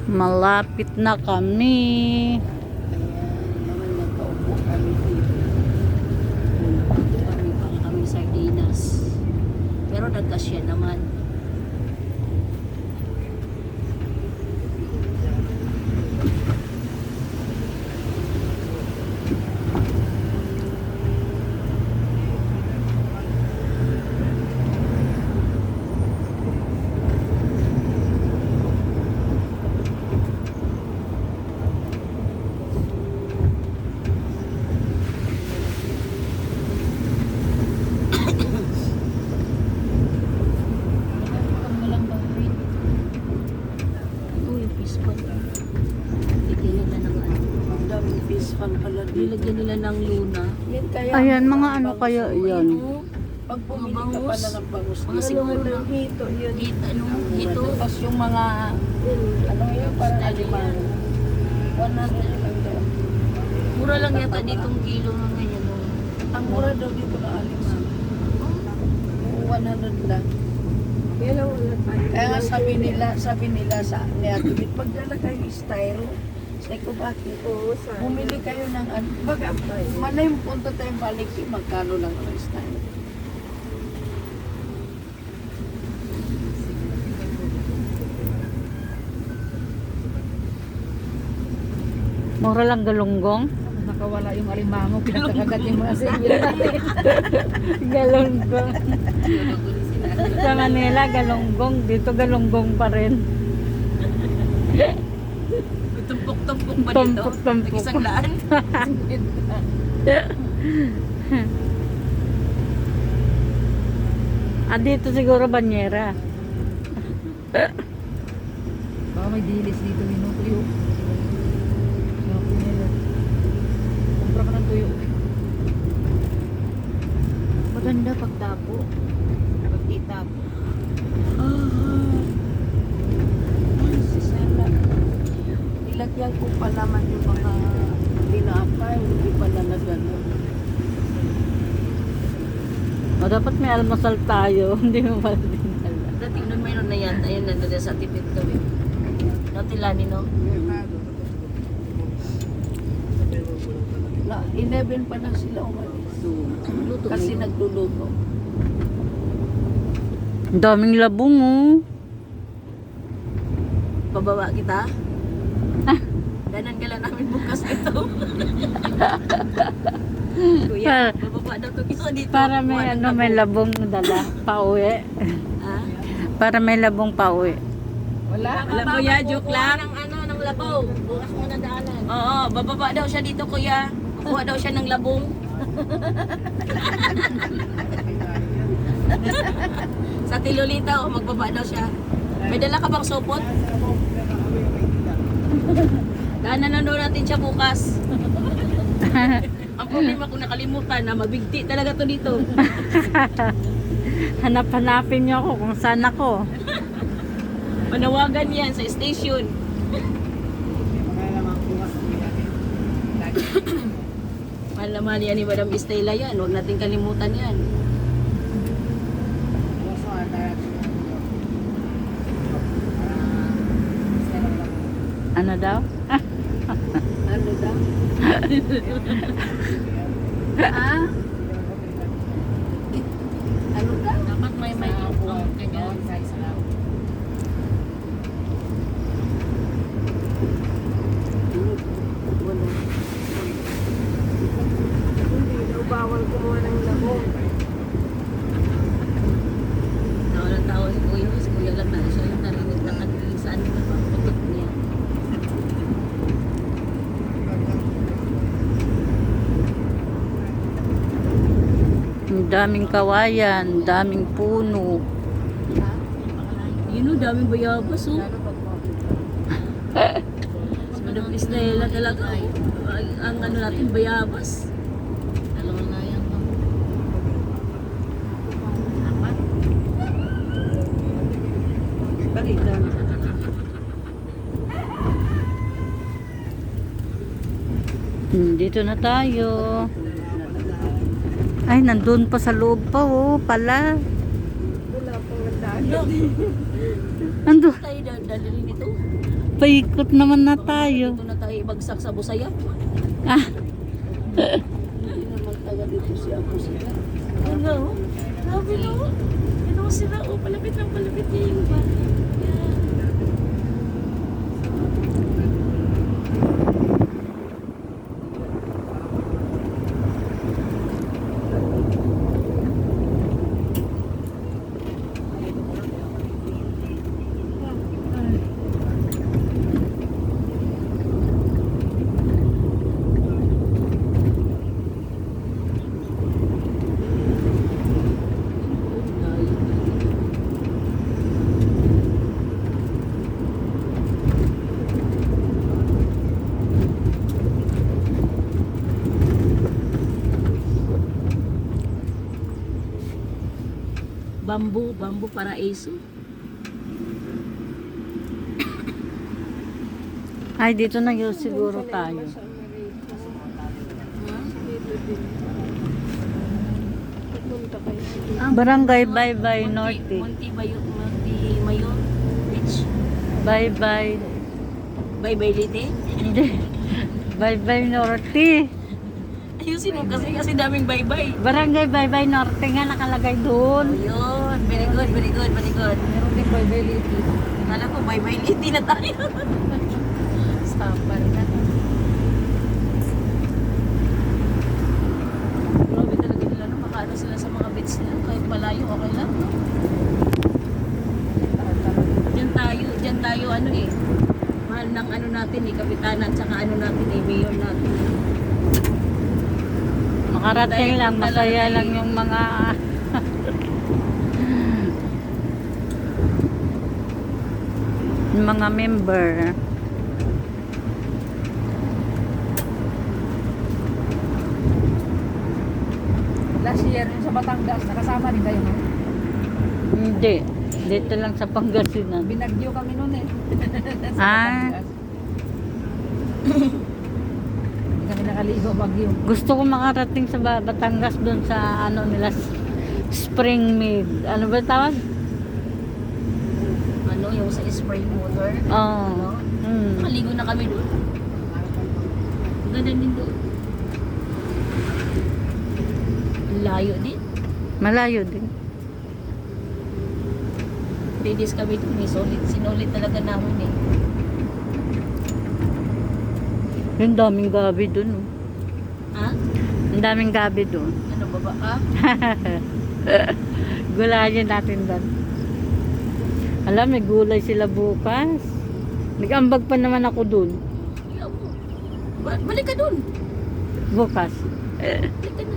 Malapit na kami. Naman nagpaupo kami dito. Kami sardinas. Pero nagkasya naman. Nilagyan nila ng luna. Yan kaya. Ayan, mga ano kaya yan? Pag bumili ka pala ng bangus. Mga siguro ng hito, yun. Hito. Tapos yung mga, ano yun, parang alimango. 100 lang daw. Mura lang yata ditong kilo ng ganyan. No? Ang mura daw dito na alimango. 100 lang. Yan ang wala tayo. Kaya nga sabi nila sa ni Ate Bit, pagdala kayo styro. Sabi ko, bakit? Oo, sa Bumili kayo ng ano. Baga, manay punta tayong balik, magkano lang ang styro. Mura lang galunggong. nakawala yung alimango, pinagkakagat yung mga singil natin. Galunggong. Sa Manila, galunggong. Dito galunggong pa rin. Tumpok-tumpok pa dito. Tumpok-tumpok. Isang daan. Dito siguro banyera. Baka may dilis dito, tuyo. Kumpra ka ng tuyo. Maganda pagtapo. Pag-itapo. Nilagyan ko pa naman yung mga tinapay, hindi pala na gano'n. Dapat may almasal tayo. Hindi mo pala dinala. Dati nun mayroon na yan. Ayun, nandun sa tipid kami. Dati lani, no? Na, 11 pa na sila umalis. Luto Kasi na yun. nagluluto. Ang daming labong, oh. Pababa kita? Danan ka lang namin bukas ito. Kuya, bababa daw ito isa dito. Para may Kuha ng ano, may labong. labong dala. Pauwi. Ha? Para may labong pauwi. Wala. Alam mo ya, joke lang. Ng labaw. Bukas mo na daanan. Oo, bababa daw siya dito, kuya. Kukuha daw siya ng labong. Sa Tilolita, magbaba daw siya. May dala ka bang supot? Daanan na daw natin siya bukas. Ang problema kung nakalimutan na mabigti talaga to dito. Hanap-hanapin niyo ako kung saan ako. Manawagan yan sa station. Mahal na mahal yan ni Madam Estela yan. Huwag natin kalimutan yan. Ano daw? Ano daw? Ha? Ano daw? Dapat may ganyan. Wala. Hindi daw bawal kumuha ng labong. Tawa ng tawa si Kuya. Si Kuya lang na siya lang narinig na kanilang saan na paputok niya. Ang daming kawayan, daming puno. Yun o, daming bayabas o. Si Madam Estela talaga. Ang ano natin, bayabas. Dalawa na yan. Apat. Balikan. Dito na tayo. Ay, nandun pa sa loob pa, oh, pala. Wala pang ang daan. Nandun. Tayo dalili nito. Paikot naman na tayo. Dito na tayo ibagsak sa Busayap. Ah, Hindi naman taga dito si Apo sila. Ano? Grabe no? Ano sila? Oh, palapit lang, palapit niya yung bata. Bamboo Paraiso. ay, dito na yun siguro tayo. Sa Amerika. Dito din. Pupunta kayo sa Barangay Bye-Bye Norte. Monte Mayo Beach. Bye-Bye. Bye-bye Lite. Hindi. Bye-Bye Norte. Ayusin mo kasi daming bye-bye. Barangay Bye-Bye Norte nga nakalagay Oh, doon. yun. Very good, very good, very good. Meron din po beliti. Kala ko bye-bye Lite na tayo. Stopper na. Grabe talaga nila no, makaano sila sa mga beach nila kahit malayo okay lang no. Diyan tayo ano eh. Mahal ng ano natin eh, kapitanan tsaka ano natin eh, mayor natin. Makarating lang, masaya lang yung mga yung mga member. Last year yung sa Batangas, nakasama din kayo no? Hindi. Dito lang sa Pangasinan. Binagyo kami noon eh. Sa Ah. Batangas. Hindi kami nakaligo bagyo. Gusto ko makarating sa Batangas doon sa ano nila Spring Mid. Ano ba tawag? Ano yung sa spray motor. Oh. Nakaligo na kami doon. Ganda din doon. Ang layo din. Malayo din. 3 days kami doon eh. Sinulit talaga namin eh. Yung daming gabi doon. Oh. Ha? Ang daming gabi doon. Ano baba ka? Gulayan natin doon. Alam, may gulay sila bukas. Nag-ambag pa naman ako doon. Ayaw mo. Balik ka doon. Bukas. Balik ka na.